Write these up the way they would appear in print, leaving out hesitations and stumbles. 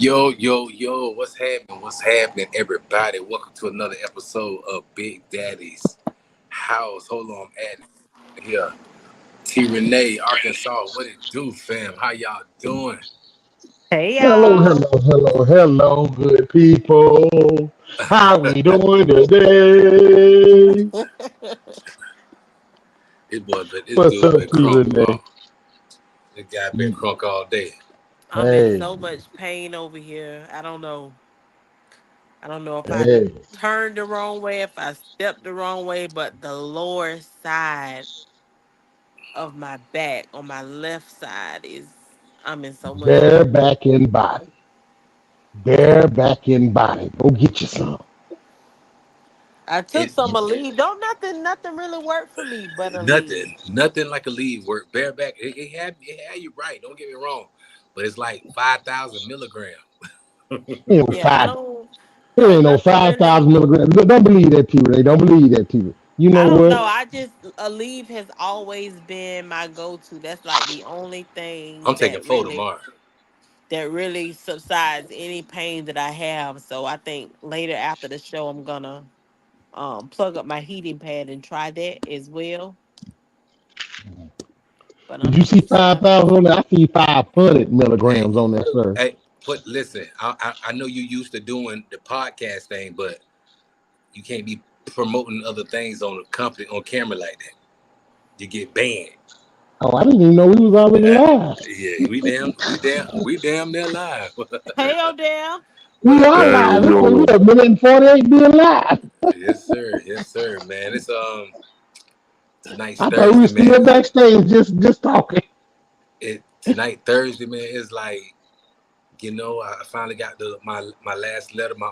Yo, yo, yo, what's happening? What's happening, everybody? Welcome to another episode of Big Daddy's House. Hold on, I'm adding here. T Renee, Arkansas. What it do, fam? How y'all doing? Hey Hello, y'all. hello, hello, hello, good people. How we doing today? It's What's dude up, been T. crunk, Renee? bro. The guy been crunk all day. I'm in Hey, so much pain over here. I don't know. I don't know if I hey, turned the wrong way, if I stepped the wrong way, but the lower side of my back on my left side is I'm in so much bare pain. back in body, bare back in body. Go get you some. I took It some Aleve. Don't nothing really work for me but Aleve. nothing like a lead work. Bareback, it had you right. Don't get me wrong, but it's like 5,000 milligrams. Ain't no Yeah, I five. It don't ain't no nothing five really. thousand milligrams. Don't believe that, T. Renee. Don't believe that, T. You I know don't what? know. I just Aleve has always been my go-to. That's like the only I'm thing taking that four really tomorrow. subsides any pain that I have. So I think later after the show I'm gonna plug up my heating pad and try that as well. But Did I'm you see just 5,000 on there? I see 500 Hey, milligrams on there, sir. hey, listen. I know you used to doing the podcast thing, but you can't be promoting other things on the company on camera like that. You get banned. Oh, I didn't even know we was already Uh, live. yeah, we damn near live. hey Odell. What We up, are though? live. Hey, It's we yo. a minute and 48 being live. Yes, sir, man. It's tonight's I thought we Thursday, were still man. backstage just talking. Tonight Thursday, man, is like I finally got my last letter, my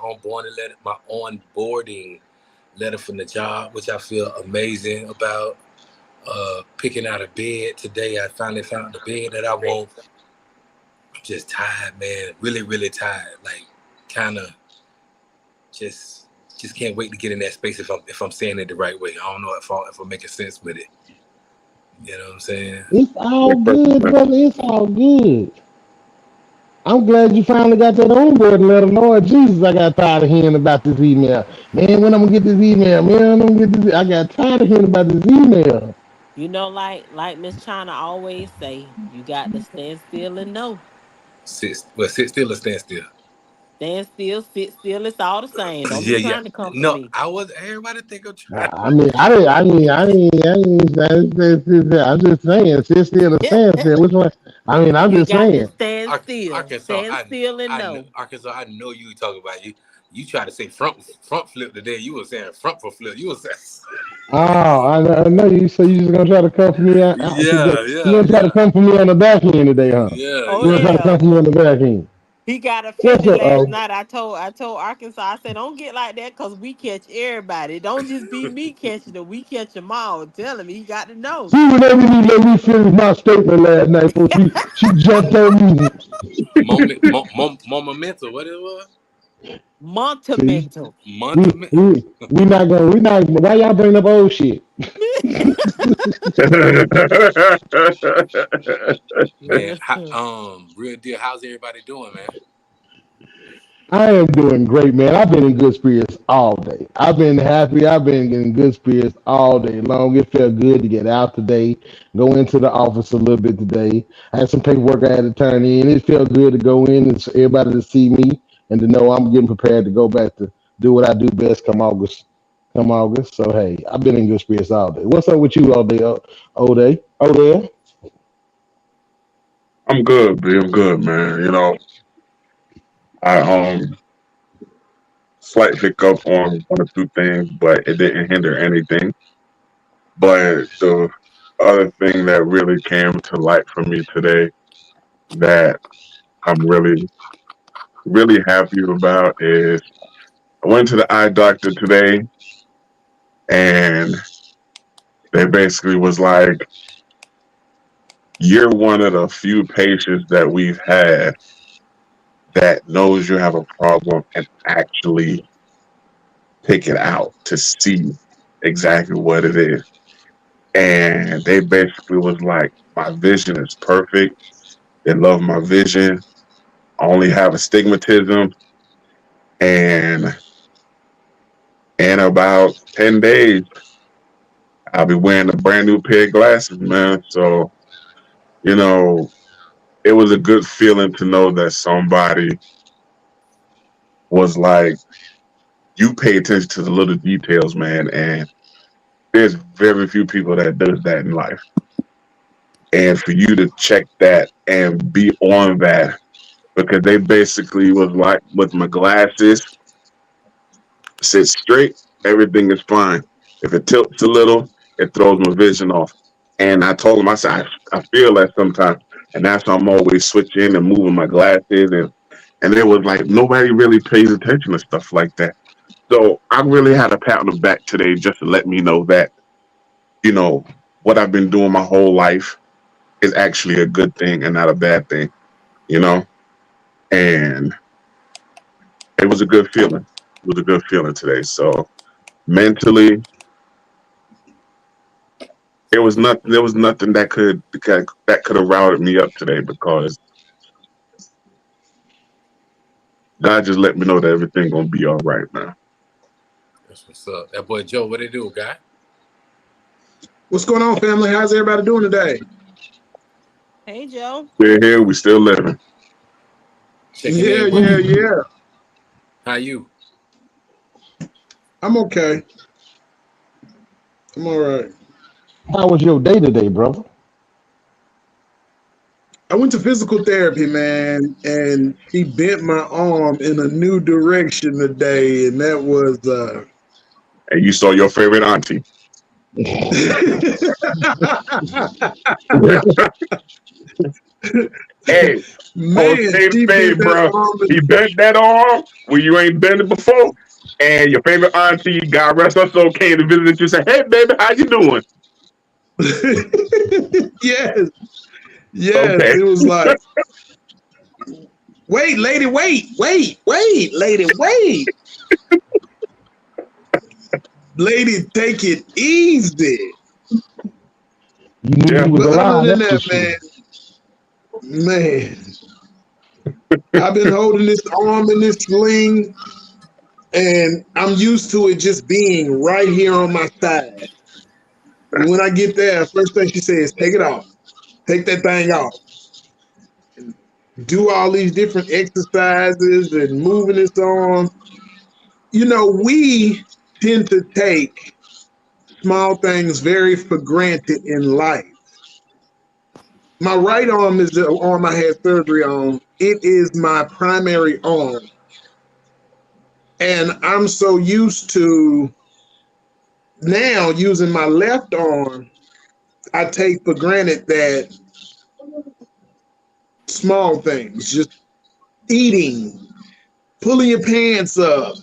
onboarding letter from the job, which I feel amazing about. Picking out a bed today. I finally found the bed that I want. I'm just tired, man. Really, really tired. Like, kind of just just can't wait to get in that space if I'm saying it the right way. I don't know if I'm making sense with it. You know what I'm saying? It's Yeah, all perfect, good, man. brother. It's all good. I'm glad you finally got that on board and let Lord Jesus, I got tired of hearing about this email. Man, when I'm gonna get this email? Man, when I'm gonna get this? I got tired of hearing about this email. You know, like Miss China always say, you got to stand still and know. Sit still or stand still. Stand still, sit still, it's all the same. Don't be Yeah, yeah. trying to comfort No, me. I was. Everybody think I'm trying. I mean, I'm just saying, sit still or stand still. Which one? I mean, I'm You just got to saying. stand still. Arkansas, Stand still and know. Arkansas, I know you talking about you. You try to say front flip today. You were saying front for flip. You were saying, Oh, I know you. So you just gonna try to come for me out? yeah, You yeah, gonna try to yeah, come for me on the back end today, huh? yeah, Oh You gonna yeah. try to come yeah. for me on the back end? He got What's offended up? last Oh, night. I told Arkansas, I said, don't get like that because we catch everybody. Don't just be me catching them. We catch them all. Tell him he got to know. she would never even let me finish my statement last night before she jumped on me. Momental. What it was? See, Monumental. we Monumental. we we not. Why y'all bring up old shit? Man, real deal. How's everybody doing, man? I am doing great, man. I've been in good spirits all day. I've been happy. I've been in good spirits all day long. It felt good to get out today, go into the office a little bit today. I had some paperwork I had to turn in. It felt good to go in and for everybody to see me and to know I'm getting prepared to go back to do what I do best come August. Come August. So hey, I've been in good spirits all day. What's up with you all day, all day? Oh there? I'm good, B. I'm good, man. I slight hiccup on one or two things, but it didn't hinder anything. But the other thing that really came to light for me today that I'm really, really happy about is I went to the eye doctor today and they basically was like, you're one of the few patients that we've had that knows you have a problem and actually pick it out to see exactly what it is. And they basically was like, my vision is perfect. They love my vision. I only have astigmatism, and in about 10 days, I'll be wearing a brand new pair of glasses, man. So, you know, it was a good feeling to know that somebody was like, you pay attention to the little details, man. And there's very few people that does that in life. And for you to check that and be on that, because they basically was like, with my glasses, sit straight, everything is fine. If it tilts a little, it throws my vision off. And I told them, I said, I feel that sometimes. And that's why I'm always switching and moving my glasses. And it was like, nobody really pays attention to stuff like that. So I really had a pat on the back today just to let me know that, you know, what I've been doing my whole life is actually a good thing and not a bad thing, you know? And it was a good feeling. It was a good feeling today. So mentally, there was nothing that could have routed me up today, because God just let me know that everything gonna be all right now. That's what's up. That boy Joe, what they do, guy? What's going on, family? How's everybody doing today? Hey, Joe. We're here, we still living. Checking Yeah, in, bro. yeah. How you? I'm okay. I'm all right. How was your day today, brother? I went to physical therapy, man, and he bent my arm in a new direction today, and that was And you saw your favorite auntie. Hey, man, he bent that arm when you ain't bent it before. And your favorite auntie, God rest her soul, came to visit you and said, hey, baby, how you doing? yes. Okay. It was like, wait, lady, wait, lady, wait. Lady, take it easy. You knew he was But alive. other than That's for that, sure. man, I've been holding this arm in this sling, and I'm used to it just being right here on my side. And when I get there, first thing she says, take it off. Take that thing off. Do all these different exercises and moving this arm. You know, we tend to take small things very for granted in life. My right arm is the arm I had surgery on. It is my primary arm. And I'm so used to now using my left arm, I take for granted that small things, just eating, pulling your pants up,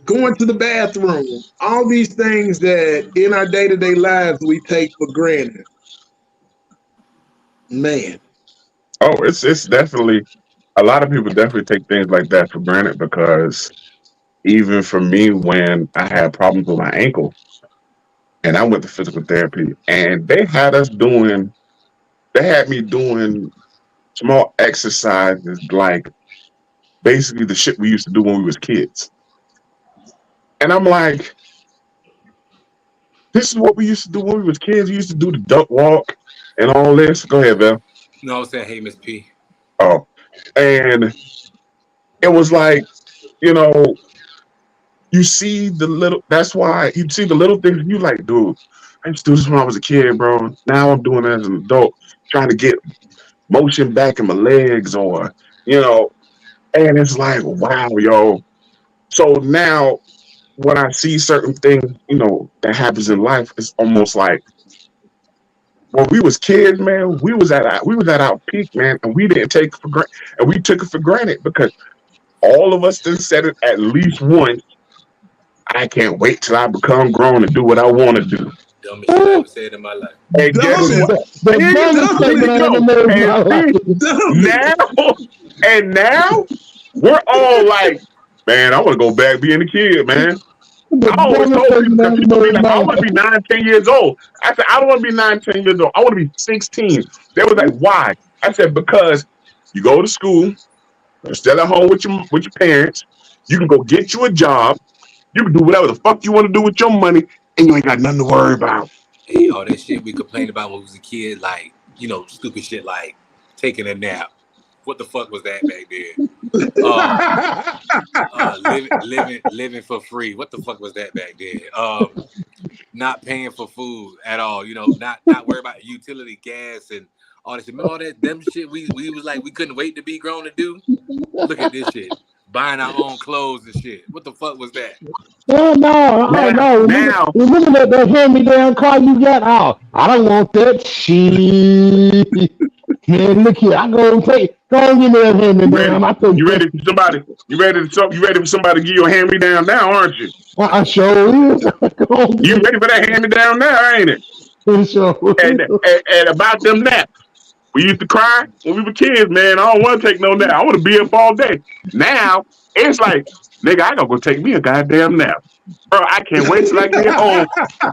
going to the bathroom, all these things that in our day-to-day lives we take for granted. Man. Oh, it's definitely, a lot of people definitely take things like that for granted, because even for me, when I had problems with my ankle and I went to physical therapy, and they had me doing small exercises, like basically the shit we used to do when we was kids. And I'm like, this is what we used to do when we was kids. We used to do the duck walk and all this. Go ahead, Val. No, I was saying, hey, Miss P. Oh, and it was like, you know, you see the little, that's why you see the little things you like, dude, I used to do this when I was a kid, bro. Now I'm doing it as an adult, trying to get motion back in my legs, or, you know, and it's like, wow, yo. So now when I see certain things, you know, that happens in life, it's almost like, when we was kids, man, we was at our peak, man, and we didn't take it for granted, and we took it for granted, because all of us done said it at least once. I can't wait till I become grown and do what I want to do. Dumbest shit I ever said in my life. And guess Dumbest. what? The There you dumbest go. statement I ever made in my life. Now we're all like, man, I want to go back being a kid, man. The I always dumbest told people, statement I because ever people made be in like, my I want to life. be 9, 10 years old. I said, I don't want to be 9, 10 years old. I want to be 16. They was like, why? I said, because you go to school, Instead of home with your parents, you can go get you a job. You can do whatever the fuck you want to do with your money, and you ain't got nothing to worry about. Hey, all that shit we complained about when we was a kid, like, you know, stupid shit like taking a nap. What the fuck was that back then? Living for free. What the fuck was that back then? Not paying for food at all. You know, not worry about utility, gas, and all this shit. Remember all that dumb shit we was like we couldn't wait to be grown to do? Look at this shit. Buying our own clothes and shit. What the fuck was that? No. Now, Remember that hand-me-down car you got? Oh, I don't want that shit. Man, look here. I go and give me that hand-me-down. I think you ready for somebody to give you a hand me down now, aren't you? I sure is. You ready for that hand me down now, ain't it? Sure. And about them naps. We used to cry when we were kids, man. I don't want to take no nap. I want to be up all day. Now it's like, nigga, I gotta go take me a goddamn nap. Bro, I can't wait till I get home.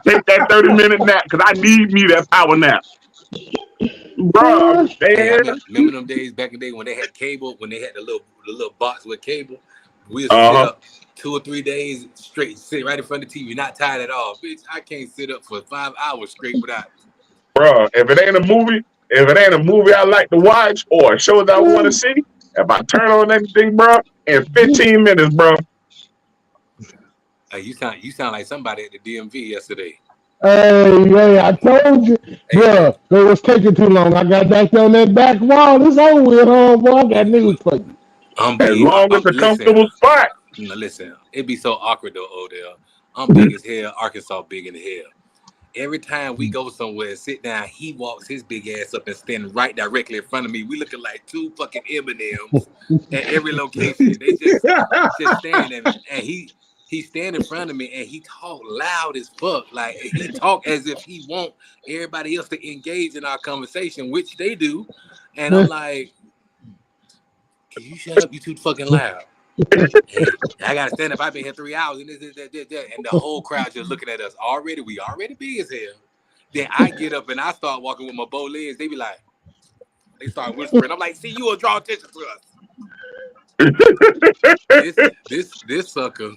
Take that 30-minute nap because I need me that power nap. Bro, hey, remember them days back in the day when they had cable, when they had the little box with cable? We'd sit up 2 or 3 days straight, sit right in front of the TV, not tired at all. Bitch, I can't sit up for 5 hours straight without. Bro, if it ain't a movie I like to watch or a show that I want to see, if I turn on anything, bro, in 15 minutes, bro. You sound like somebody at the DMV yesterday. Hey, I told you. Bro, it was taking too long. I got back on that back wall. It's over with, homeboy. I got news for you. As long as a comfortable spot. Listen, it'd be so awkward though, Odell. I'm big as hell. Arkansas big in hell. Every time we go somewhere and sit down, he walks his big ass up and stand right directly in front of me. We looking like two fucking M&Ms at every location. They just stand there, and he stand in front of me and he talk loud as fuck. Like he talk as if he want everybody else to engage in our conversation, which they do. And I'm like, can you shut up? You too fucking loud. I gotta stand up. I've been here 3 hours and this, and the whole crowd just looking at us. We already big as hell. Then I get up and I start walking with my bow legs. They be like, they start whispering. I'm like, see, you will draw attention to us. This sucker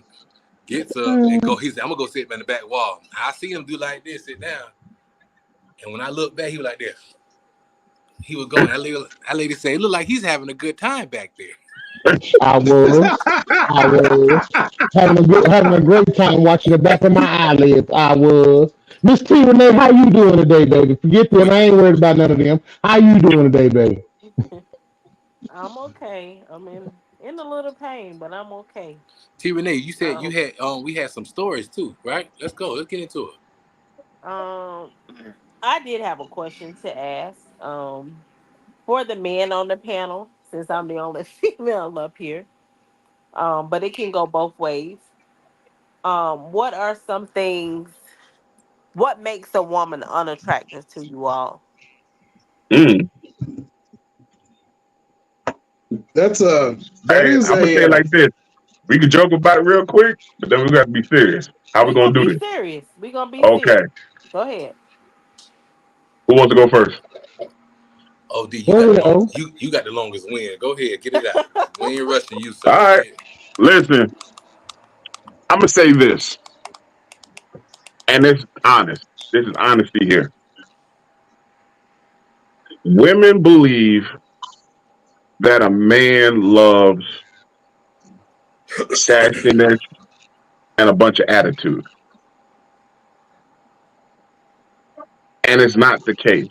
gets up and go. He said, I'm gonna go sit in the back wall. I see him do like this, sit down. And when I look back, he was like this. He was going. That lady said, it looked like he's having a good time back there. I was having a great time watching the back of my eyelids. I was. Miss T. Renee, how you doing today, baby? Forget them. I ain't worried about none of them. How you doing today, baby? I'm okay. I'm in a little pain, but I'm okay. T. Renee, you said you had we had some stories too, right? Let's go. Let's get into it. I did have a question to ask. For the men on the panel, since I'm the only female up here. But it can go both ways. What are some things? What makes a woman unattractive to you all? I'm gonna say it like this. We can joke about it real quick, but then we got to be serious. How we gonna do this? Serious. We gonna be okay. Serious. Go ahead. Who wants to go first? Oh, D, you got the longest win. Go ahead, get it out. We ain't rushing you, sir. All right. Listen, I'm gonna say this, and it's honest. This is honesty here. Women believe that a man loves sassiness and a bunch of attitude, and it's not the case.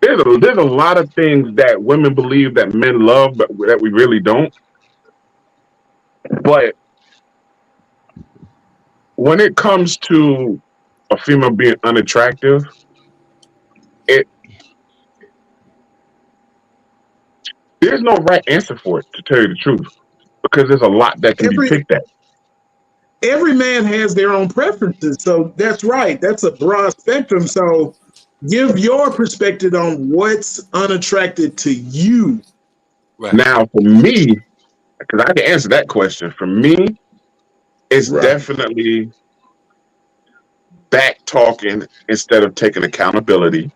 There's a lot of things that women believe that men love, but that we really don't. But when it comes to a female being unattractive, there's no right answer for it, to tell you the truth, because there's a lot that can be picked at. Every man has their own preferences, so that's right. That's a broad spectrum. So give your perspective on what's unattractive to you. Right. Now, for me, because I can answer that question, for me, it's definitely back talking instead of taking accountability.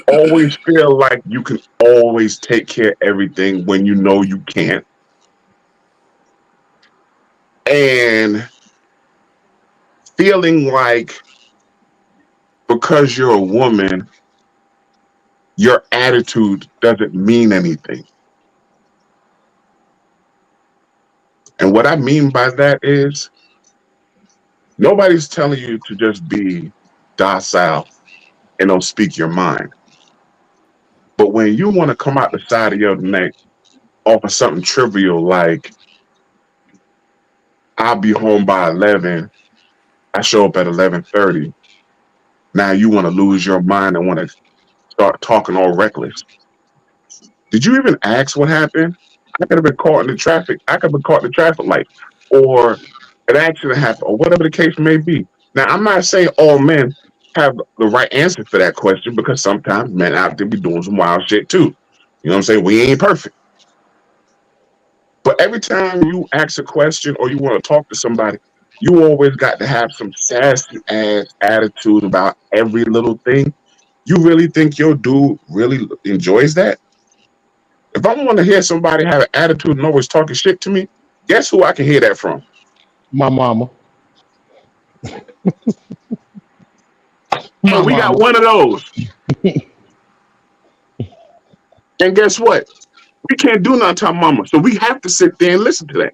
Always feel like you can always take care of everything when you know you can't. And feeling like because you're a woman, your attitude doesn't mean anything. And what I mean by that is nobody's telling you to just be docile and don't speak your mind. But when you want to come out the side of your neck off of something trivial like I'll be home by 11, I show up at 11:30. Now you want to lose your mind and want to start talking all reckless. Did you even ask what happened? I could have been caught in the traffic. I could have been caught in the traffic light, or an accident happened, or whatever the case may be. Now, I'm not saying all men have the right answer for that question because sometimes men out there be doing some wild shit too. You know what I'm saying? We ain't perfect. But every time you ask a question or you want to talk to somebody, you always got to have some sassy ass attitude about every little thing. You really think your dude really enjoys that? If I want to hear somebody have an attitude and always talking shit to me, guess who I can hear that from? My mama. Hey, My we got mama. one of those. And guess what? We can't do nothing to our mama. So we have to sit there and listen to that.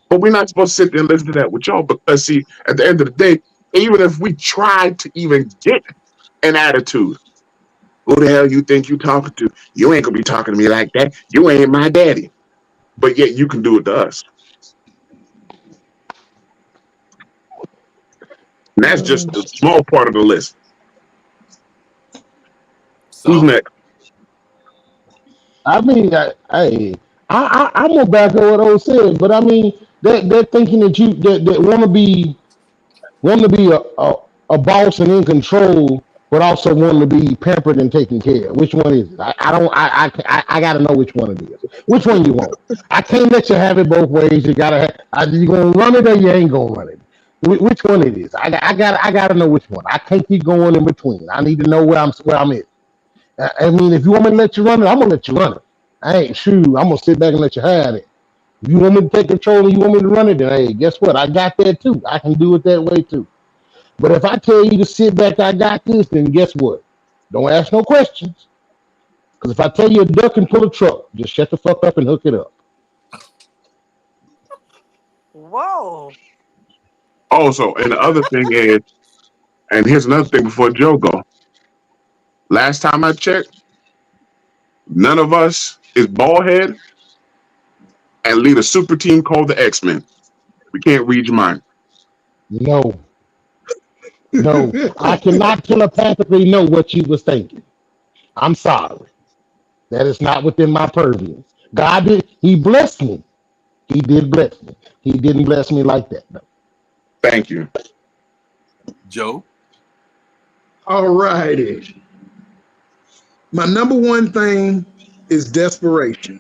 But we're not supposed to sit there and listen to that with y'all because, see, at the end of the day, even if we tried to even get an attitude, who the hell you think you talking to? You ain't going to be talking to me like that. You ain't my daddy. But yet you can do it to us. And that's just a small part of the list. Who's So next? I mean, I'm gonna back up what O said, but I mean that thinking that that want to be a boss and in control, but also want to be pampered and taken care of. Which one is it? I don't. I got to know which one it is. Which one you want? I can't let you have it both ways. You gotta. You gonna run it or you ain't gonna run it. Which one it is? I gotta know which one. I can't keep going in between. I need to know where I'm at. I mean, if you want me to let you run it, I'm gonna let you run it. I ain't shoot. I'm gonna sit back and let you have it. If you want me to take control and you want me to run it, then hey, guess what? I got that too. I can do it that way too. But if I tell you to sit back, I got this, then guess what? Don't ask no questions. Because if I tell you a duck and pull a truck, just shut the fuck up and hook it up. Whoa. Also, and the other thing is, and here's another thing before Joe go. Last time I checked, none of us is bald head and lead a super team called the X-Men. We can't read your mind. No, no. I cannot telepathically know what you was thinking. I'm sorry. That is not within my purview. God did, he blessed me. He did bless me. He didn't bless me like that, though. Thank you. Joe, All righty. My number one thing is desperation.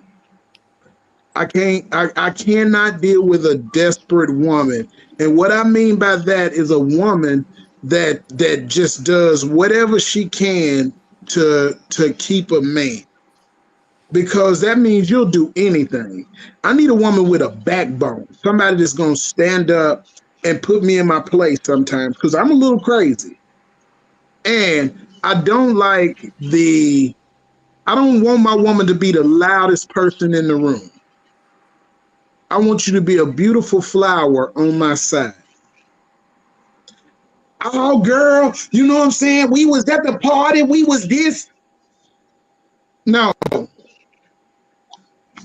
I cannot deal with a desperate woman. And what I mean by that is a woman that just does whatever she can to keep a man. Because that means you'll do anything. I need a woman with a backbone, somebody that's gonna stand up and put me in my place sometimes because I'm a little crazy. And I don't want my woman to be the loudest person in the room. I want you to be a beautiful flower on my side. Oh, girl, you know what I'm saying? We was at the party. We was this. No,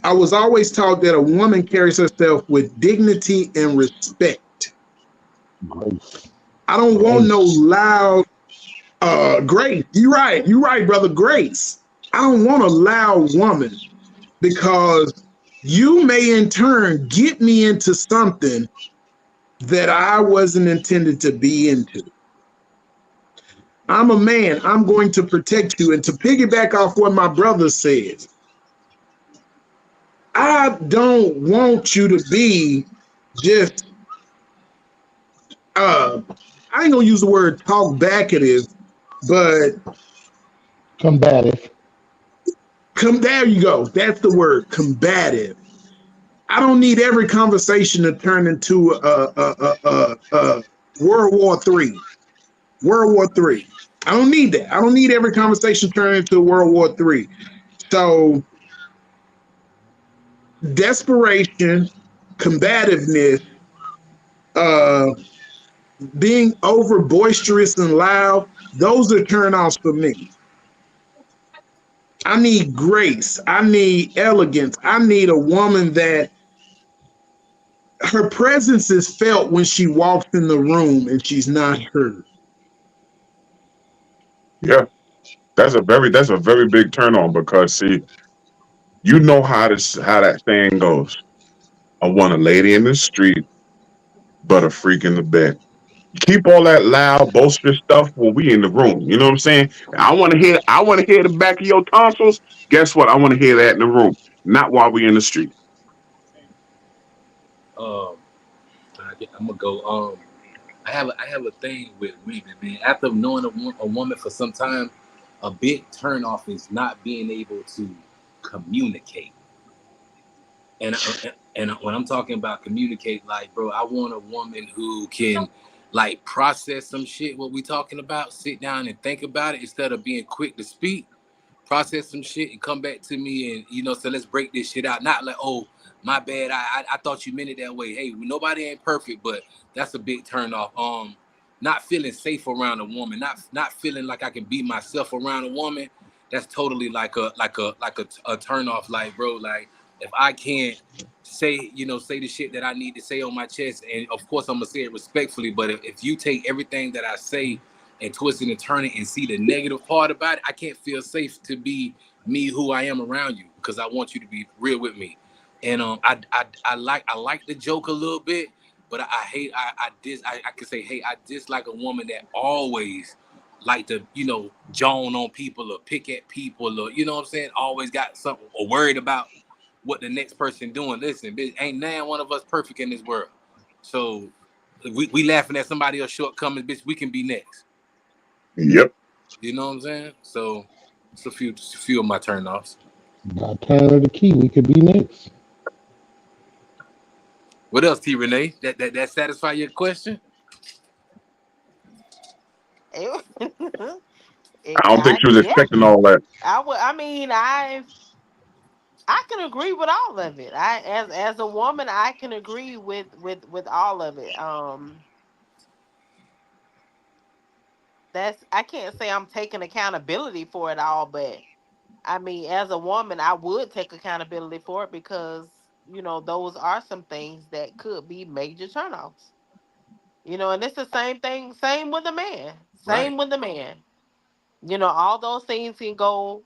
I was always taught that a woman carries herself with dignity and respect. Grace. I don't want no Grace. loud Grace. You're right, brother. Grace. I don't want a loud woman because you may in turn get me into something that I wasn't intended to be into. I'm a man. I'm going to protect you. And to piggyback off what my brother says, I don't want you to be just I ain't gonna use the word talk backative, but Combative. there you go. That's the word, combative. I don't need every conversation to turn into World War III. World War III. I don't need that. I don't need every conversation turning into World War III. So desperation, combativeness, being over boisterous and loud, those are turnoffs for me. I need grace. I need elegance. I need a woman that her presence is felt when she walks in the room and she's not heard. Yeah, that's a very big turn on because see, you know how that saying goes. I want a lady in the street, but a freak in the bed. Keep all that loud, boisterous stuff when we in the room. You know what I'm saying? I want to hear the back of your tonsils. Guess what? I want to hear that in the room, not while we in the street. Um, I'm gonna go. I have a thing with women, man. After knowing a woman for some time, a big turnoff is not being able to communicate. And when I'm talking about communicate, like, bro, I want a woman who can like process some shit. What we talking about? Sit down and think about it instead of being quick to speak. Process some shit and come back to me, and so let's break this shit out. Not like, oh, my bad, I thought you meant it that way. Hey, nobody ain't perfect, but that's a big turn off. Not feeling safe around a woman, not feeling like I can be myself around a woman. That's totally like a turn off. Like, bro, like if I can't say the shit that I need to say on my chest, and of course I'm gonna say it respectfully, but if you take everything that I say and twist it and turn it and see the negative part about it, I can't feel safe to be me who I am around you because I want you to be real with me. And I like the joke a little bit, but I hate I can say, hey, I dislike a woman that always like to joan on people or pick at people, or you know what I'm saying, always got something or worried about what the next person doing. Listen, bitch, ain't none one of us perfect in this world. So we laughing at somebody else's shortcomings, bitch. We can be next. Yep. You know what I'm saying? So it's a few of my turnoffs. By turn of the key, we could be next. What else, T. Renee? That satisfy your question? It, I don't think she was yeah, expecting all that. I would. I mean, I can agree with all of it. I as a woman, I can agree with all of it. That's I can't say I'm taking accountability for it all, but I mean, as a woman, I would take accountability for it because those are some things that could be major turnoffs. And it's the same thing. Same with a man. Right. Same with the man. All those things can go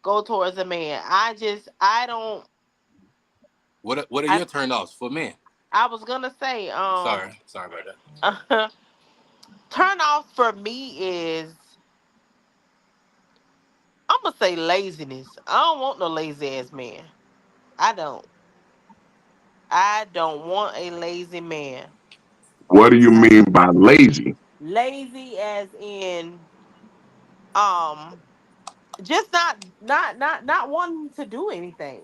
towards a man. I don't. What are I your turnoffs for men? I was gonna say Sorry about that. turn off for me is I'm gonna say laziness. I don't want no lazy ass man. I don't. I don't want a lazy man. What do you mean by lazy? Lazy as in um just not wanting to do anything.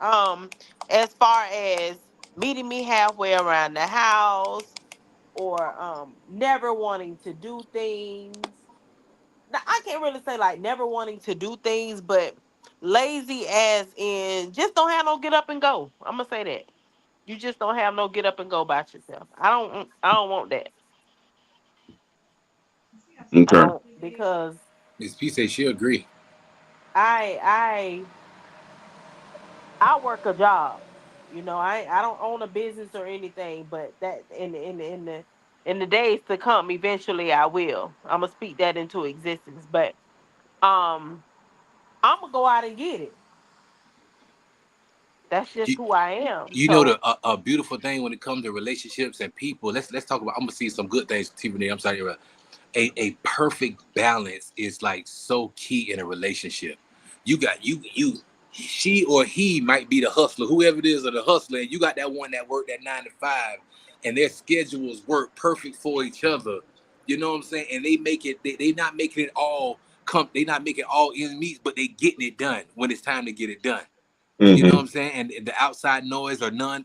Um as far as meeting me halfway around the house or never wanting to do things. Now I can't really say like never wanting to do things, but lazy as in just don't have no get up and go. I'm gonna say that. You just don't have no get up and go about yourself. I don't want that. I Okay. don't because Miss P say she agree. I I I work a job. I don't own a business or anything, but that in the days to come, eventually I will. I'm gonna speak that into existence. But um, I'm gonna go out and get it. That's just You, who I am. you know So a beautiful thing when it comes to relationships and people. Let's talk about. I'm gonna see some good things, T. Renee. I'm sorry. A perfect balance is like so key in a relationship. You got she or he might be the hustler, whoever it is, or the hustler, and you got that one that worked that 9 to 5, and their schedules work perfect for each other. You know what I'm saying? And they make it. They not making it all come. They not making all ends meet, but they getting it done when it's time to get it done. You know what I'm saying? And the outside noise are none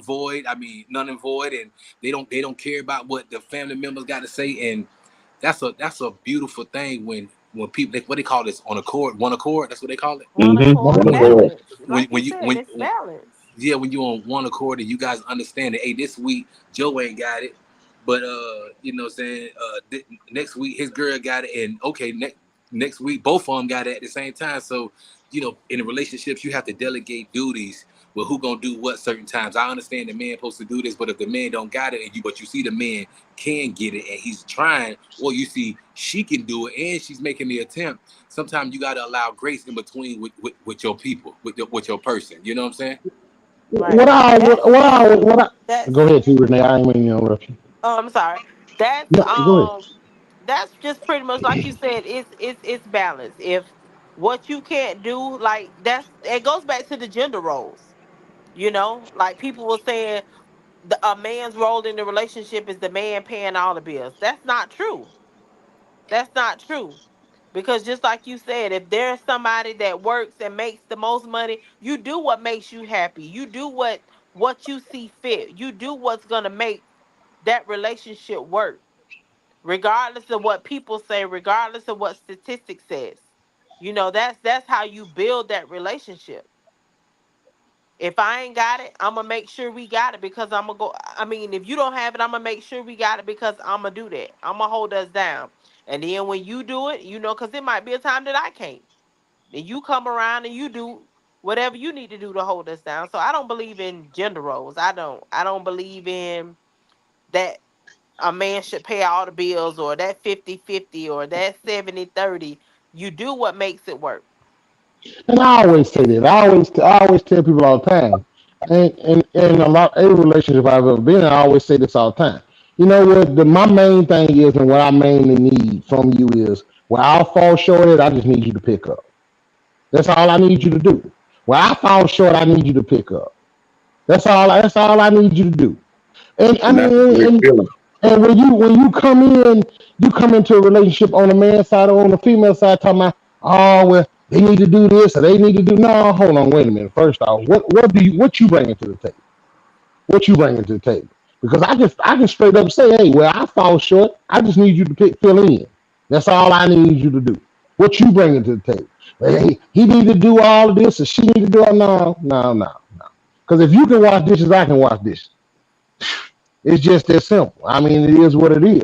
void. I mean, none and void, and they don't care about what the family members got to say. And that's a beautiful thing when people, what they call this, one accord. That's what they call it. One accord, balance. Like you said, it's balance. Yeah, when you're on one accord and you guys understand that, hey, this week Joe ain't got it, but you know what I'm saying, next week his girl got it, and okay, next week both of them got it at the same time. So, you know, in the relationships you have to delegate duties with who gonna do what certain times. I understand the man supposed to do this, but if the man don't got it, but you see the man can get it and he's trying, or you see she can do it and she's making the attempt, sometimes you got to allow grace in between with your people, with your person. You know what I'm saying? Right. What I go ahead, T. Renee. I ain't mean to interrupt you. Oh, I'm sorry. That's No, go ahead. that's just pretty much like you said. It's balance. If what you can't do, like it goes back to the gender roles. You know, like people were saying, a man's role in the relationship is the man paying all the bills. That's not true. That's not true. Because just like you said, if there's somebody that works and makes the most money, you do what makes you happy. You do what you see fit. You do what's gonna make that relationship work, regardless of what people say, regardless of what statistics says. You know, that's how you build that relationship. If I ain't got it, I'm gonna make sure we got it because I'm gonna go. I mean, if you don't have it, I'm gonna make sure we got it because I'm gonna do that. I'm gonna hold us down. And then when you do it, you know, because it might be a time that I can't. Then you come around and you do whatever you need to do to hold us down. So I don't believe in gender roles. I don't. I don't believe in that a man should pay all the bills or that 50-50 or that 70-30. You do what makes it work. And I always say that. I always tell people all the time. And every relationship I've ever been in, I always say this all the time. You know what? My main thing is, and what I mainly need from you is, where I'll fall short at, I just need you to pick up. That's all I need you to do. Where I fall short, I need you to pick up. That's all. That's all I need you to do. And I mean, and when you come in, you come into a relationship on the man side or on the female side, talking about, oh well, they need to do this or they need to do. No, hold on, wait a minute. First off, what you bringing to the table? What you bringing to the table? Because I can straight up say, hey, well, I fall short. I just need you to fill in. That's all I need you to do. What you bringing to the table? Hey, he need to do all of this or she need to do all. No. Because if you can wash dishes, I can wash dishes. It's just that simple. I mean, it is what it is.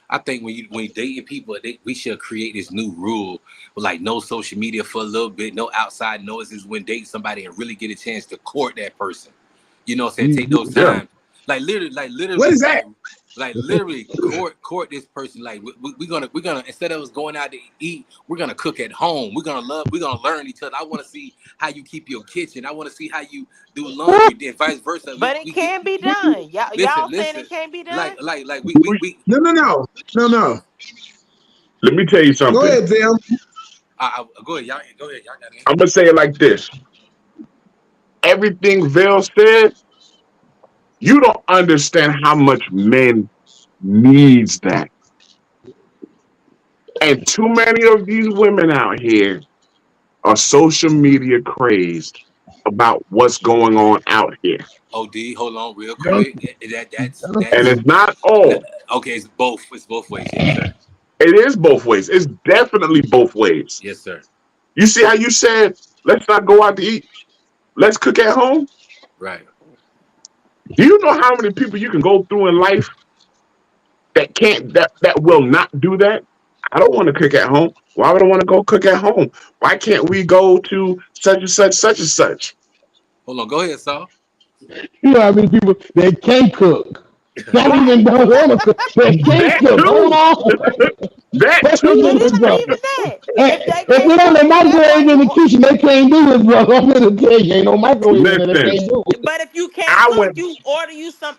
I think when you dating people, we should create this new rule with like no social media for a little bit, no outside noises when dating somebody, and really get a chance to court that person. You know what I'm saying? Take those time. Like literally. What is that? Like literally court this person. Like we're gonna instead of us going out to eat, we're gonna cook at home. We're gonna learn each other. I want to see how you keep your kitchen. I want to see how you do laundry and vice versa. But it can be done. Y'all saying it can't be done? Like we No. Let me tell you something. Go ahead, Tim. Go ahead, y'all. Go ahead, y'all got it. I'm gonna say it like this. Everything Val said, you don't understand how much men needs that. And too many of these women out here are social media crazed about what's going on out here. OD, hold on real quick. That's and it's not all. Okay, it's both ways, yes, sir. It is both ways. It's definitely both ways. Yes, sir. You see how you said, let's not go out to eat. Let's cook at home. Right. Do you know how many people you can go through in life that will not do that? I don't want to cook at home. Why would I want to go cook at home? Why can't we go to such and such? Hold on, go ahead, Saul. You know how many people they can't cook. Not even don't want to cook. They can't cook. Hold on. That too. But it's not even that. If they don't have microwave in the kitchen, they can't do it, brother. I'm gonna tell you, ain't no microwave in there, they can't do it. But if you can't cook, you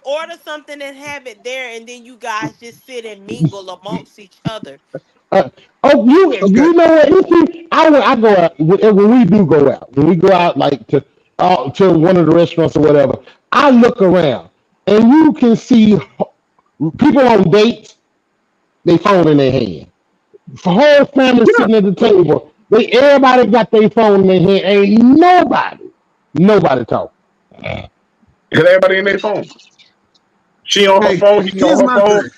order something and have it there, and then you guys just sit and mingle amongst each other. You know what? I go out when we do go out. When we go out, like to one of the restaurants or whatever, I look around and you can see people on dates They phone in their hand. Whole family Yeah. sitting at the table. Everybody got their phone in their hand. Ain't nobody talk. Because everybody in their phone. She on her Hey, phone. He here's on her my phone.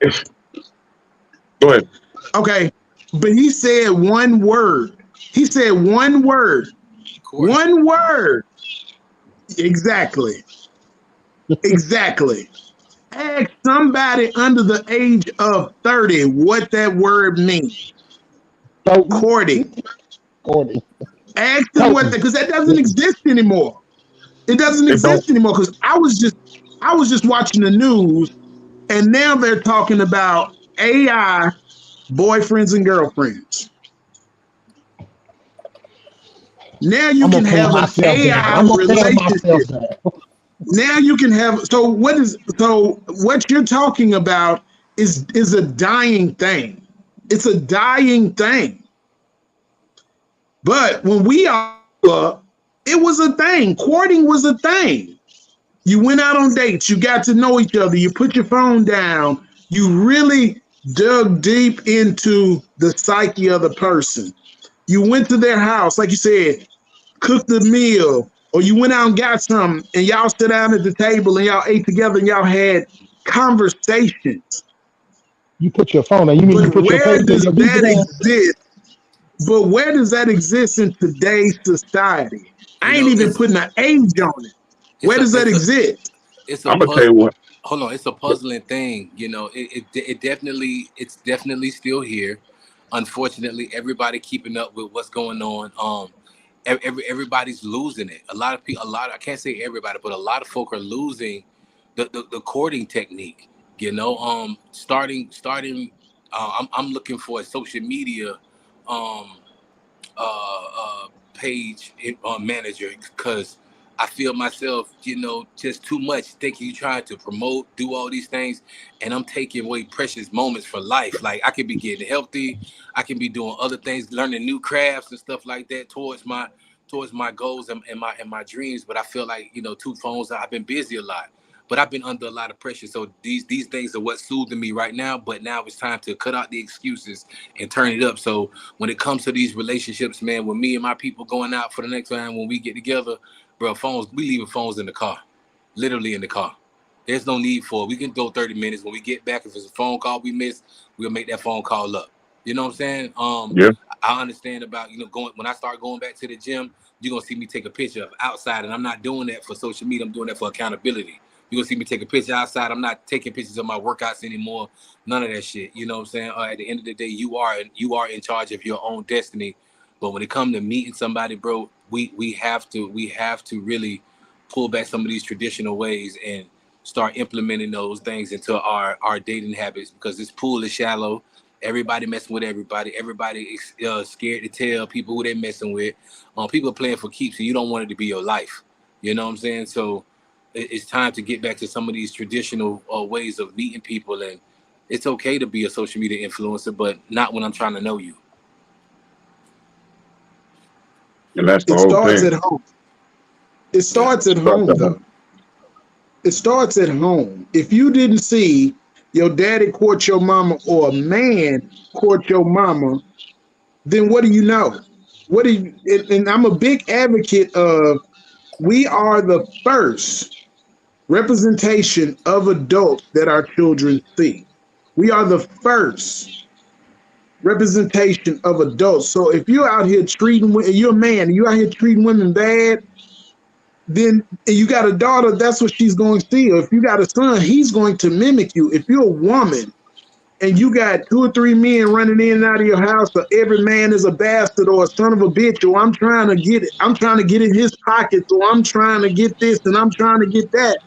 thing. Go ahead. Okay, but he said one word. He said one word. Courting. One word. Exactly. Exactly. Ask somebody under the age of 30 what that word means. Courting, Courting. courting, Ask them what courting. that, because that doesn't exist anymore. It doesn't It don't. exist anymore. Because I was just watching the news, and now they're talking about AI boyfriends and girlfriends. Now you I'm can gonna calm have an myself down. AI I'm gonna calm myself relationship. down. Now you can have, so what you're talking about is a dying thing. It's a dying thing. But when we are up, it was a thing. Courting was a thing. You went out on dates, you got to know each other, you put your phone down, you really dug deep into the psyche of the person. You went to their house, like you said, cooked the meal, or you went out and got something, and y'all sat down at the table and y'all ate together and y'all had conversations. You put your phone down. You mean But you put your where papers and does your people that down? exist? But where does that exist in today's society? You I ain't know, even putting an age on it. it's Where a does that it's a exist? it's a I'm gonna tell puzzle. you what. Hold on, it's a puzzling thing. It's definitely still here. Unfortunately, everybody keeping up with what's going on. Everybody's losing it. A lot of people, I can't say everybody, but a lot of folk are losing the courting technique. Starting. I'm looking for a social media um page manager because I feel myself, just too much thinking you trying to promote, do all these things, and I'm taking away precious moments for life. Like I could be getting healthy, I can be doing other things, learning new crafts and stuff like that towards my goals and my dreams. But I feel like two phones. I've been busy a lot, but I've been under a lot of pressure. So these things are what's soothing me right now. But now it's time to cut out the excuses and turn it up. So when it comes to these relationships, man, when me and my people going out for the next time when we get together, bro, we leaving phones in the car, literally in the car. There's no need for it. We can go 30 minutes. When we get back, if it's a phone call we miss, we'll make that phone call up. You know what I'm saying? Yeah. I understand about, going, when I start going back to the gym, you're going to see me take a picture of outside, and I'm not doing that for social media. I'm doing that for accountability. You're going to see me take a picture outside. I'm not taking pictures of my workouts anymore. None of that shit. You know what I'm saying? At the end of the day, you are in charge of your own destiny. But when it comes to meeting somebody, bro, we have to really pull back some of these traditional ways and start implementing those things into our dating habits, because this pool is shallow. Everybody messing with everybody. Everybody is scared to tell people who they're messing with. People are playing for keeps, and you don't want it to be your life. You know what I'm saying? So it's time to get back to some of these traditional ways of meeting people. And it's okay to be a social media influencer, but not when I'm trying to know you. And that's the It whole starts thing. at home. It Yeah. starts at Start home, that though. home. It starts at home. If you didn't see your daddy court your mama or a man court your mama, then what do you know? What do you? And I'm a big advocate of, we are the first representation of adults that our children see. We are the first representation of adults. So if you're out here you're a man, and you're out here treating women bad, then and you got a daughter, that's what she's going to see. Or if you got a son, he's going to mimic you. If you're a woman and you got two or three men running in and out of your house, or every man is a bastard or a son of a bitch, or I'm trying to get in his pockets, or I'm trying to get this and I'm trying to get that,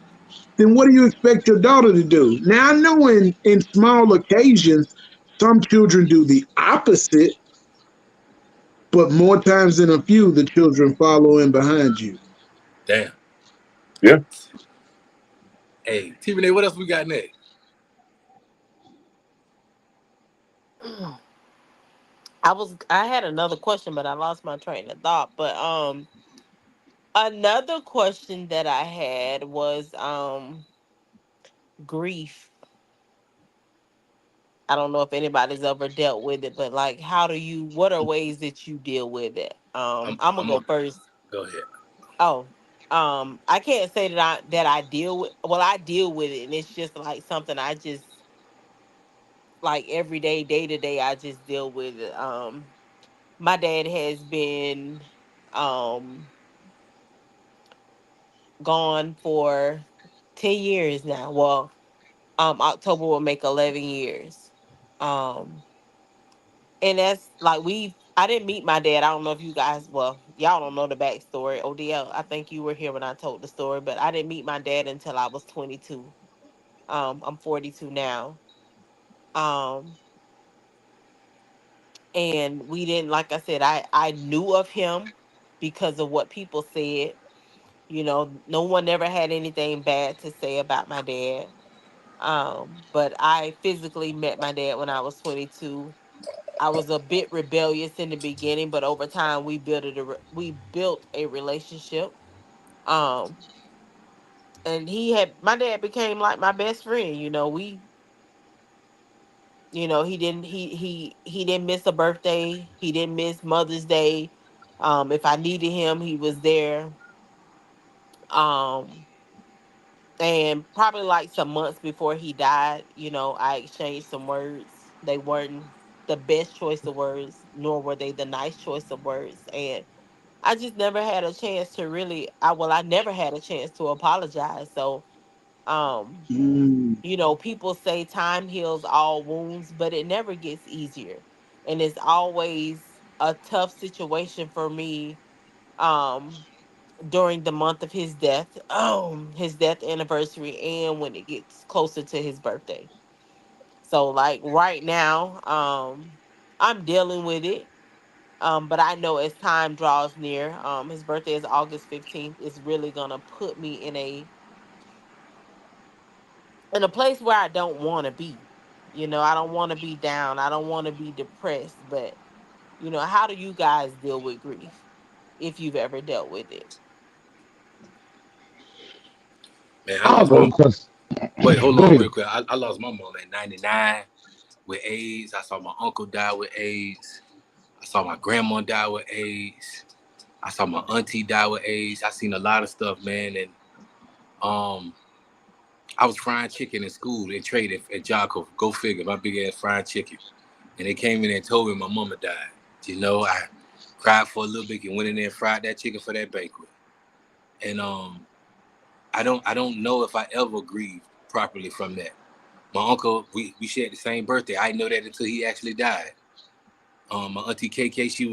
then what do you expect your daughter to do? Now I know in small occasions some children do the opposite, but more times than a few, the children follow in behind you. Damn. Yeah. Hey, T Renee, what else we got next? I had another question, but I lost my train of thought. But another question that I had was grief. I don't know if anybody's ever dealt with it, but like, what are ways that you deal with it? I'm gonna I'm go gonna first. go ahead. Oh, I can't say that I deal with. Well, I deal with it, and it's just like something I just like every day to day. I just deal with it. My dad has been um gone for 10 years now. Well, October will make 11 years. Um, and that's like I didn't meet my dad. I don't know if you guys, well, y'all don't know the backstory. ODL, I think you were here when I told the story, but I didn't meet my dad until I was 22. I'm 42 now. Um, and we didn't, like I said, I knew of him because of what people said. You know, no one ever had anything bad to say about my dad. But I physically met my dad when I was 22. I was a bit rebellious in the beginning, but over time we built a relationship. Um, and my dad became like my best friend. He didn't miss a birthday. He didn't miss Mother's Day. If I needed him, he was there. Um, and probably like some months before he died, I exchanged some words. They weren't the best choice of words, nor were they the nice choice of words. And I just never had a chance to I never had a chance to apologize. So, um, Mm. people say time heals all wounds, but it never gets easier. And it's always a tough situation for me. Um, During the month of his death anniversary, and when it gets closer to his birthday. So like right now, I'm dealing with it. But I know as time draws near, his birthday is August 15th, it's really gonna put me in a place where I don't wanna be. I don't wanna be down. I don't wanna be depressed. But how do you guys deal with grief if you've ever dealt with it? Man, I I'll lost go my because wait, hold go on real ahead. quick. I lost my mom at 99 with AIDS. I saw my uncle die with AIDS. I saw my grandma die with AIDS. I saw my auntie die with AIDS. I seen a lot of stuff, man. And um I was frying chicken in school and traded at Jocko. Go figure, my big ass frying chicken. And they came in and told me my mama died. I cried for a little bit and went in there and fried that chicken for that banquet. And I don't know if I ever grieved properly from that. My uncle, we shared the same birthday. I didn't know that until he actually died. My auntie KK, she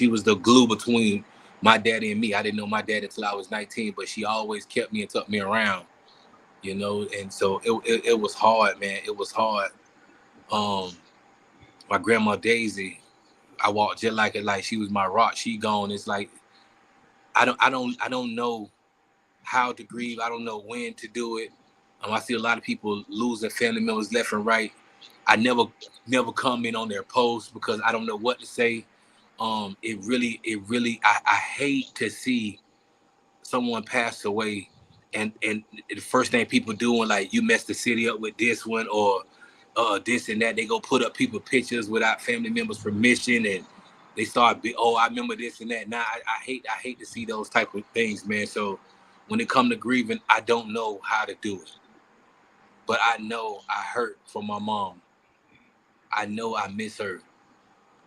was the glue between my daddy and me. I didn't know my dad until I was 19, but she always kept me and took me around, and so it was hard, man. It was hard. Um, my grandma Daisy, I walked just like it, like she was my rock. She gone. It's like I don't know how to grieve. I don't know when to do it. I see a lot of people losing family members left and right. I never comment on their posts because I don't know what to say. I hate to see someone pass away, and the first thing people doing like you messed the city up with this one or this and that. They go put up people pictures without family members' permission, and they start I remember this and that. Now I hate to see those type of things, man. So when it come to grieving, I don't know how to do it, but I know I hurt for my mom. I know I miss her.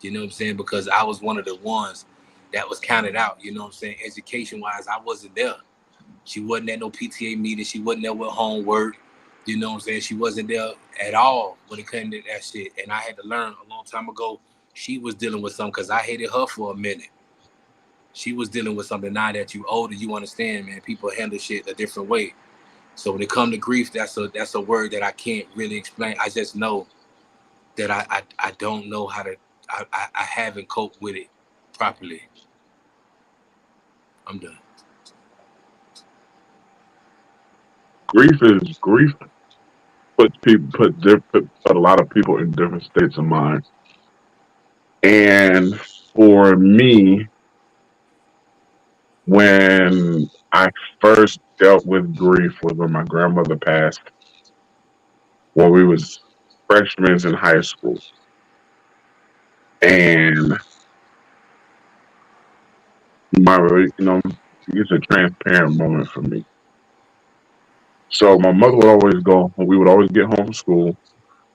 You know what I'm saying? Because I was one of the ones that was counted out. You know what I'm saying? Education wise, I wasn't there. She wasn't at no PTA meeting. She wasn't there with homework. You know what I'm saying? She wasn't there at all when it came to that shit. And I had to learn a long time ago. She was dealing with something because I hated her for a minute. She was dealing with something. Now that you older, you understand, man. People handle shit a different way. So when it comes to grief, that's a word that I can't really explain. I just know that I don't know how to. I haven't coped with it properly. I'm done. Grief put a lot of people in different states of mind. And for me, when I first dealt with grief was when my grandmother passed when we was freshmen in high school. And it's a transparent moment for me. So my mother would always go, we would always get home from school,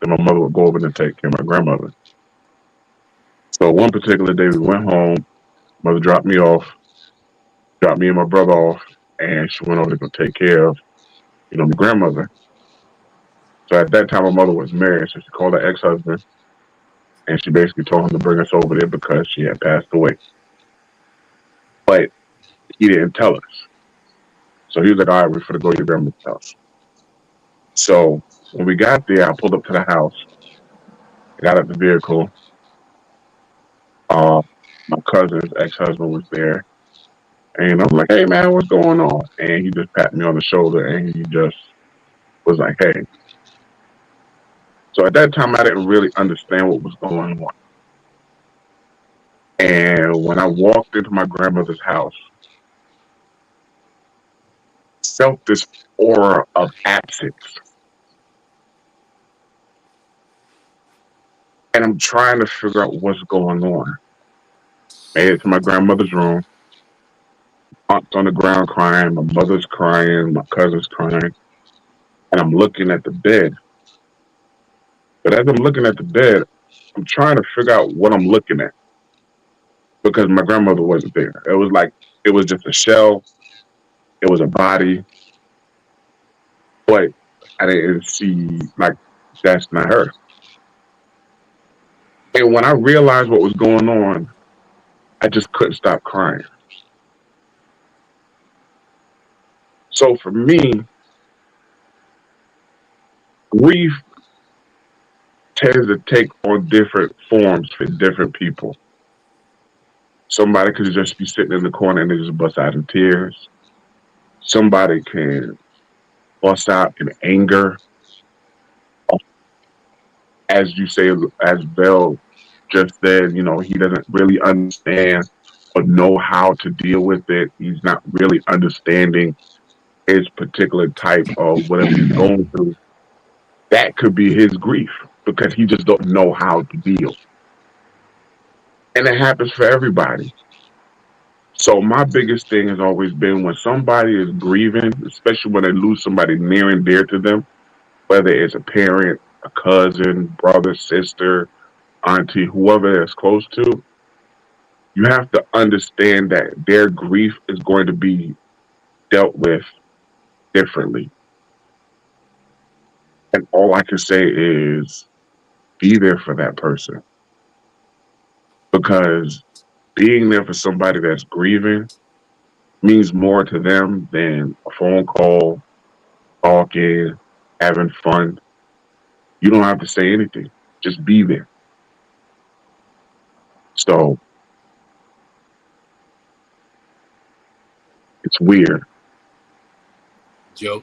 and my mother would go over and take care of my grandmother. So one particular day we went home, mother dropped me and my brother off, and she went over to go take care of, my grandmother. So at that time, my mother was married, so she called her ex-husband, and she basically told him to bring us over there because she had passed away. But he didn't tell us. So he was like, all right, we're going to go to your grandmother's house. So when we got there, I pulled up to the house, got out the vehicle. My cousin's ex-husband was there. And I'm like, hey, man, what's going on? And he just patted me on the shoulder, and he just was like, hey. So at that time, I didn't really understand what was going on. And when I walked into my grandmother's house, felt this aura of absence. And I'm trying to figure out what's going on. Made it to my grandmother's room. Aunt's on the ground crying, my mother's crying, my cousin's crying, and I'm looking at the bed. But as I'm looking at the bed, I'm trying to figure out what I'm looking at because my grandmother wasn't there. It was like, it was just a shell. It was a body, but I didn't see, like, that's not her. And when I realized what was going on, I just couldn't stop crying. So for me, grief tends to take on different forms for different people. Somebody could just be sitting in the corner and they just bust out in tears. Somebody can bust out in anger. As you say, as Bell just said, he doesn't really understand or know how to deal with it. He's not really understanding his particular type of whatever he's going through. That could be his grief because he just don't know how to deal. And it happens for everybody. So my biggest thing has always been when somebody is grieving, especially when they lose somebody near and dear to them, whether it's a parent, a cousin, brother, sister, auntie, whoever they're close to, you have to understand that their grief is going to be dealt with differently. And all I can say is be there for that person. Because being there for somebody that's grieving means more to them than a phone call, talking, having fun. You don't have to say anything. Just be there. So it's weird. Joe.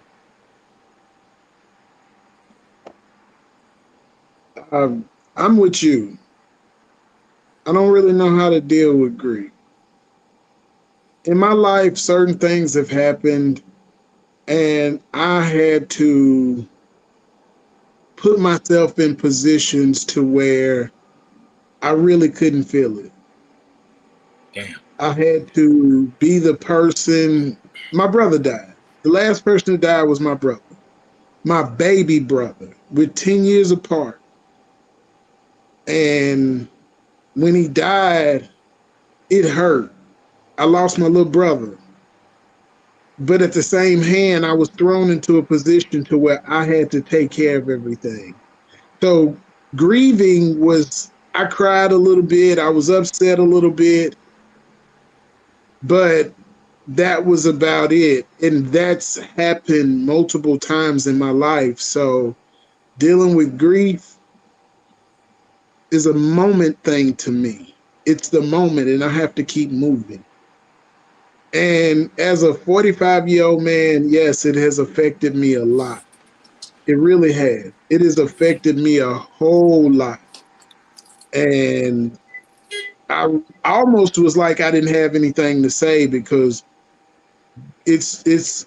I'm with you. I don't really know how to deal with grief. In my life, certain things have happened, and I had to put myself in positions to where I really couldn't feel it. Damn. I had to be the person. My brother died. The last person to die was my brother, my baby brother. We're 10 years apart. And when he died, it hurt. I lost my little brother. But at the same hand, I was thrown into a position to where I had to take care of everything. So grieving was, I cried a little bit. I was upset a little bit. But that was about it. And that's happened multiple times in my life. So dealing with grief is a moment thing to me. It's the moment, and I have to keep moving. And as a 45-year-old man, yes, it has affected me a lot. It really has. It has affected me a whole lot. And I almost was like I didn't have anything to say because it's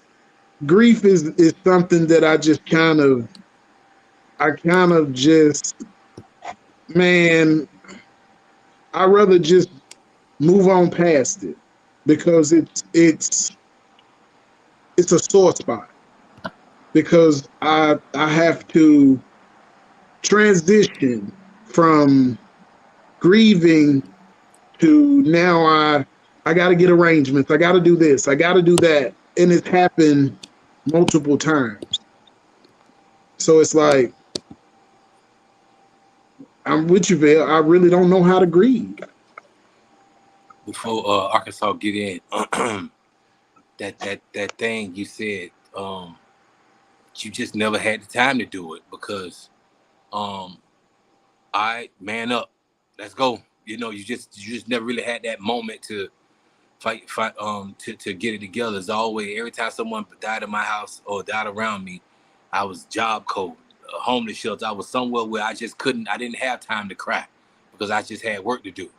grief is something that I just kind of I kind of just, man, I'd rather just move on past it because it's a sore spot because I have to transition from grieving to now I got to get arrangements. I got to do this. I got to do that, and it's happened multiple times. So it's like I'm with you, Vale. I really don't know how to grieve. Before Arkansas get in, that thing you said, you just never had the time to do it because, I man up, let's go. You just never really had that moment to fight, to get it together. As always, every time someone died in my house or died around me, I was job code, homeless shelter. I was somewhere where I didn't have time to cry because I just had work to do.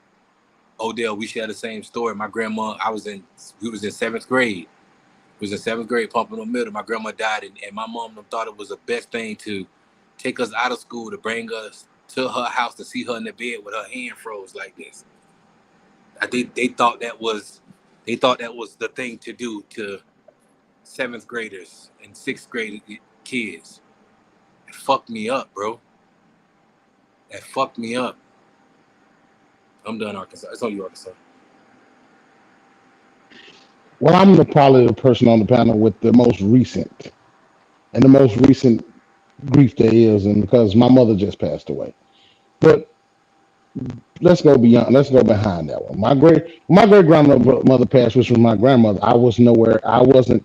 Odell, we share the same story. My grandma, we was in seventh grade. We was in seventh grade, Pompano Middle. My grandma died, and my mom thought it was the best thing to take us out of school to bring us to her house to see her in the bed with her hand froze like this. I think they thought that was the thing to do to seventh graders and sixth grade kids. It fucked me up, bro. That fucked me up. I'm done, Arkansas. It's on you, Arkansas. Well, I'm probably the person on the panel with the most recent grief there is, and because my mother just passed away. But let's go beyond. Let's go behind that one. My great grandmother passed, which was my grandmother. I was nowhere. I wasn't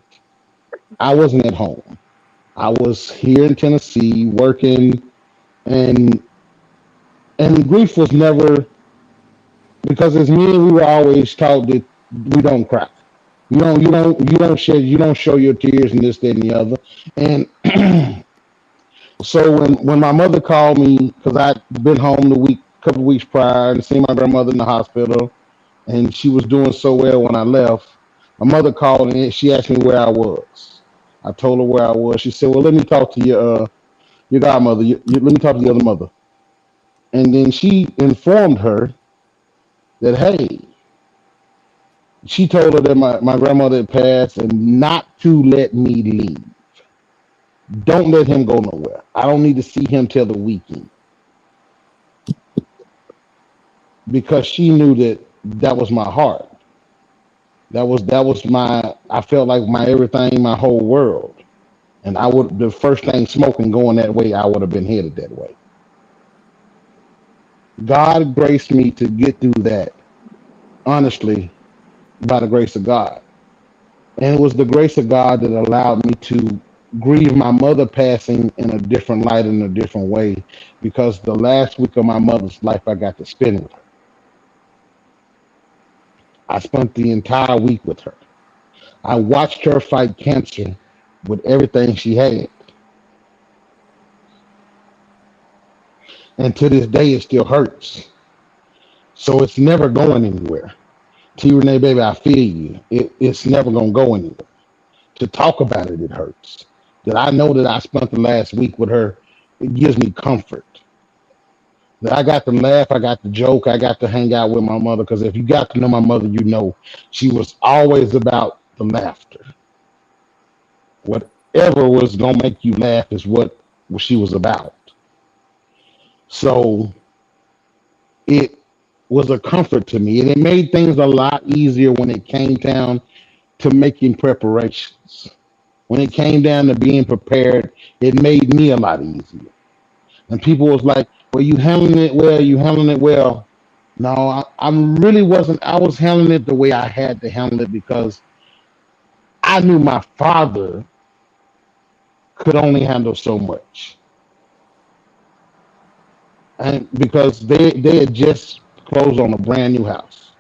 at home. I was here in Tennessee working, and grief was never, because as men we were always taught that we don't cry. You don't show your tears and this, that, and the other. And so when my mother called me, because I'd been home couple weeks prior and seen my grandmother in the hospital, and she was doing so well when I left, my mother called and she asked me where I was. I told her where I was. She said, "Well, let me talk to your godmother. Let me talk to the other mother." And then she informed her that, hey, she told her that my grandmother had passed and not to let me leave. Don't let him go nowhere. I don't need to see him till the weekend. Because she knew that was my heart. That was my, I felt like my everything, my whole world. And the first thing smoking going that way, I would have been headed that way. God graced me to get through that, honestly, by the grace of God. And it was the grace of God that allowed me to grieve my mother passing in a different light, in a different way, because the last week of my mother's life, I got to spend with her. I spent the entire week with her. I watched her fight cancer with everything she had. And to this day, it still hurts. So it's never going anywhere. T. Renee, baby, I feel you. It's never going to go anywhere. To talk about it, it hurts. That I know that I spent the last week with her, it gives me comfort. That I got to laugh, I got to joke, I got to hang out with my mother. Because if you got to know my mother, you know she was always about the laughter. Whatever was going to make you laugh is what she was about. So it was a comfort to me. And it made things a lot easier when it came down to making preparations. When it came down to being prepared, it made me a lot easier. And people was like, well, you handling it well, you handling it well. No, I really wasn't. I was handling it the way I had to handle it because I knew my father could only handle so much. And because they had just closed on a brand new house.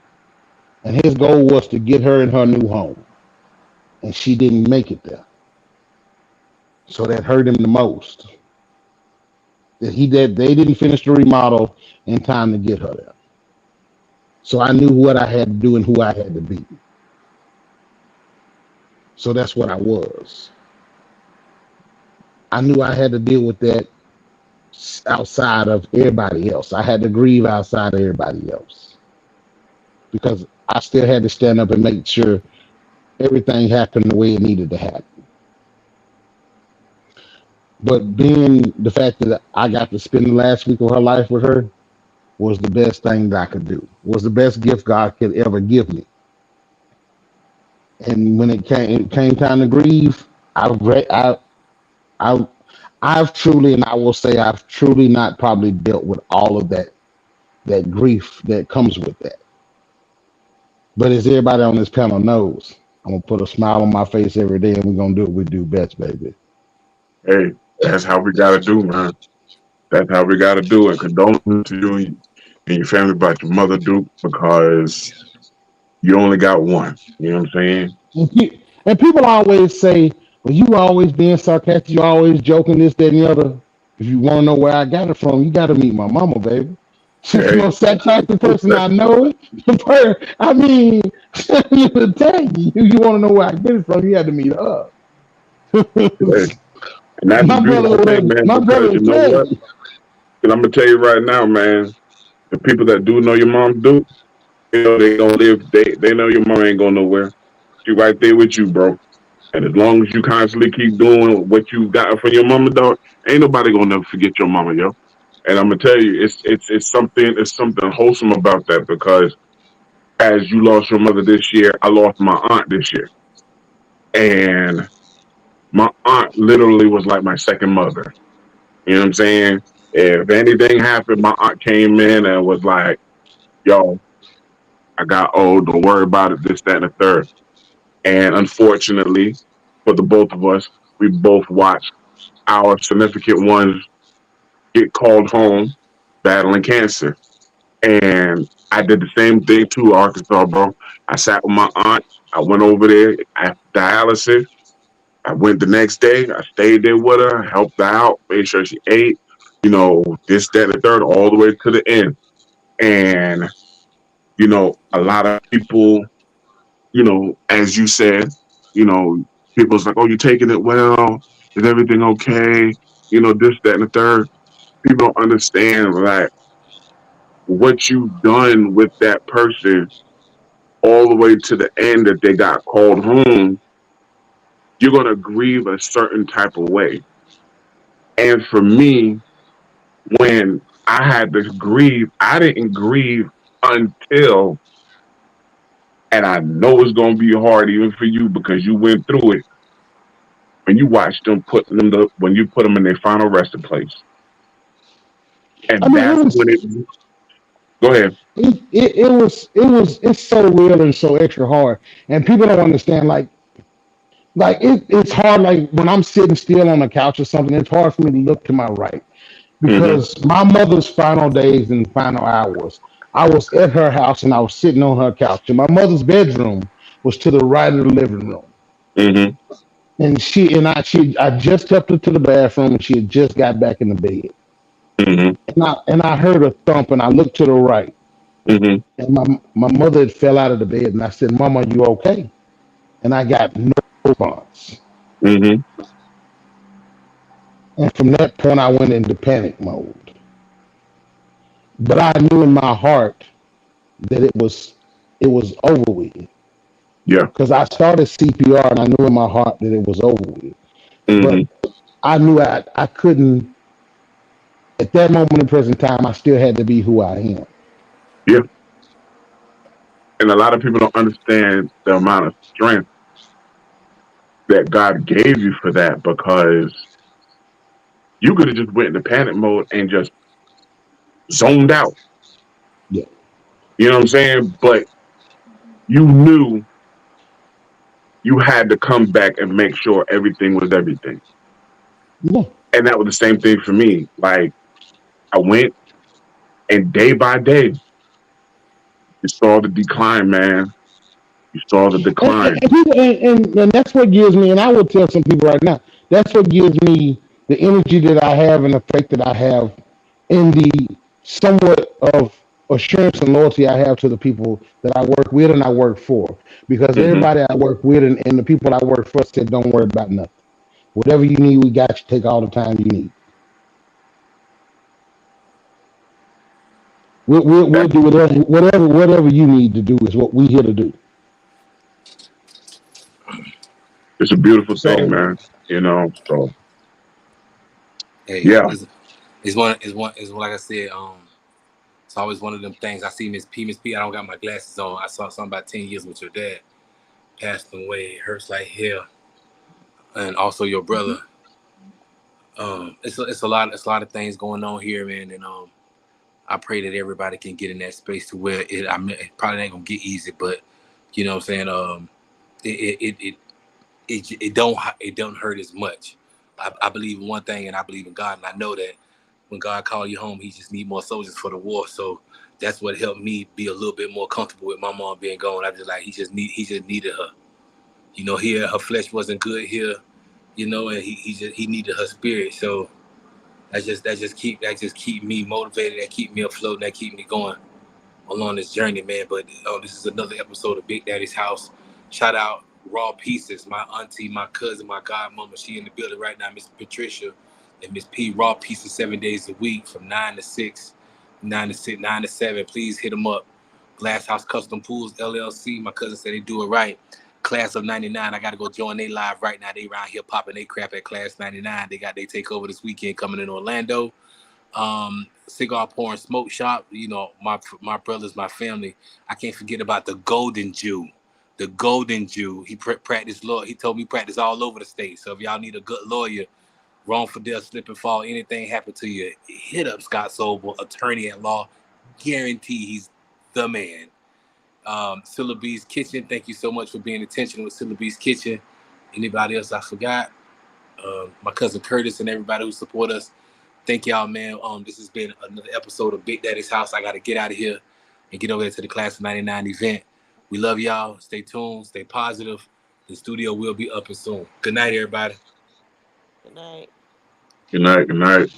And his goal was to get her in her new home. And she didn't make it there. So that hurt him the most. They didn't finish the remodel in time to get her there. So I knew what I had to do and who I had to be. So that's what I was. I knew I had to deal with that outside of everybody else. I had to grieve outside of everybody else because I still had to stand up and make sure everything happened the way it needed to happen. But being the fact that I got to spend the last week of her life with her was the best thing that I could do. Was the best gift God could ever give me. And when it came time to grieve, I, I, I've truly, and I will say, I've truly not probably dealt with all of that grief that comes with that. But as everybody on this panel knows, I'm gonna put a smile on my face every day, and we're gonna do what we do best, baby. Hey, that's how we gotta do, man. That's how we gotta do it. Condolences to you and your family about your mother, Duke, because you only got one. You know what I'm saying? And people always say, "Well, you always being sarcastic, you always joking this, that, and the other." If you want to know where I got it from, you got to meet my mama, baby. She's the Hey, most sarcastic person I know. I mean, to tell you, you want to know where I get it from, you had to meet her. hey. And that's a My beautiful brother thing, would, man, my brother because you would know tell what? you. And I'm gonna tell you right now, man, the people that do know your mom do, you know they gonna live. They know your mom ain't going nowhere. She right there with you, bro. And as long as you constantly keep doing what you got from your mama, dog, ain't nobody gonna never forget your mama, yo. And I'm gonna tell you, it's something wholesome about that because as you lost your mother this year, I lost my aunt this year, and my aunt literally was like my second mother. You know what I'm saying? If anything happened, my aunt came in and was like, "Yo, I got old. Don't worry about it. This, that, and the third." And unfortunately, for the both of us, we both watched our significant ones get called home battling cancer. And I did the same thing too, Arkansas, bro. I sat with my aunt. I went over there after dialysis. I went the next day. I stayed there with her, helped her out, made sure she ate, this, that, and the third, all the way to the end. And, a lot of people, as you said, you know, people's like, oh, you're taking it well. Is everything okay? This, that, and the third. People don't understand, like, what you've done with that person all the way to the end that they got called home. You're going to grieve a certain type of way. And for me, when I had to grieve, I didn't grieve until, and I know it's going to be hard even for you because you went through it. When you watch them when you put them in their final resting place, I and mean, that's when it. Go ahead. it's so real and so extra hard, and people don't understand. It's hard. Like when I'm sitting still on the couch or something, it's hard for me to look to my right Hmm. because my mother's final days and final hours, I was at her house and I was sitting on her couch, and my mother's bedroom was to the right of the living room. Hmm. And I just helped her to the bathroom, and she had just got back in the bed. Hmm. And I heard a thump, and I looked to the right, Hmm. and my mother had fell out of the bed, and I said, "Mama, are you okay?" And I got no response. Hmm. And from that point, I went into panic mode. But I knew in my heart that it was over with Yeah. because I started CPR, and I knew in my heart that it was over with. But Hmm. I knew I couldn't. At that moment in present time, I still had to be who I am. Yeah. And a lot of people don't understand the amount of strength that God gave you for that because you could have just went into panic mode and just zoned out. Yeah. You know what I'm saying? But you knew you had to come back and make sure everything was everything. Yeah. And that was the same thing for me. Like I went and day by day, you saw the decline, man. You saw the decline. And that's what gives me, and I will tell some people right now, that's what gives me the energy that I have and the faith that I have in the somewhat of assurance and loyalty I have to the people that I work with and I work for. Because Hmm. everybody I work with and the people I work for said, don't worry about nothing. Whatever you need, we got you. Take all the time you need. We'll do whatever you need to do is what we here to do. It's a beautiful So thing, man. So Hey, yeah. it's like I said, it's always one of them things. I see Miss P. I don't got my glasses on. I saw something about 10 years with your dad passed away. It hurts like hell, and also your brother. It's a lot of things going on here, man, and I pray that everybody can get in that space to where it probably ain't gonna get easy, but you know what I'm saying. It don't hurt as much. I believe in one thing, and I believe in God, and I know that when God call you home, He just need more soldiers for the war. So that's what helped me be a little bit more comfortable with my mom being gone. I just like he just needed her. Here her flesh wasn't good here, and he needed her spirit. So that just keep me motivated, that keep me afloat, that keep me going along this journey, man. But this is another episode of Big Daddy's House. Shout out Raw Pieces, my auntie, my cousin, my godmama. She in the building right now, Miss Patricia and Miss P. Raw Pieces 7 days a week from 9 to 6, 9 to 6, 9 to 7. Please hit them up. Glass House Custom Pools LLC. My cousin said they do it right. Class of 99. I got to go join they live right now. They around here popping they crap at Class 99. They got they takeover this weekend coming in Orlando. Cigar pouring smoke shop. My brothers, my family. I can't forget about the Golden Jew. The Golden Jew. He practiced law. He told me practice all over the state. So if y'all need a good lawyer, wrongful death, slip and fall, anything happen to you, hit up Scott Sobel, attorney at law. Guarantee he's the man. Syllabee's Kitchen. Thank you so much for being intentional with Syllabee's Kitchen. Anybody else I forgot? My cousin Curtis and everybody who support us. Thank y'all, man. This has been another episode of Big Daddy's House. I got to get out of here and get over there to the Class of 99 event. We love y'all. Stay tuned. Stay positive. The studio will be up and soon. Good night, everybody. Good night. Good night.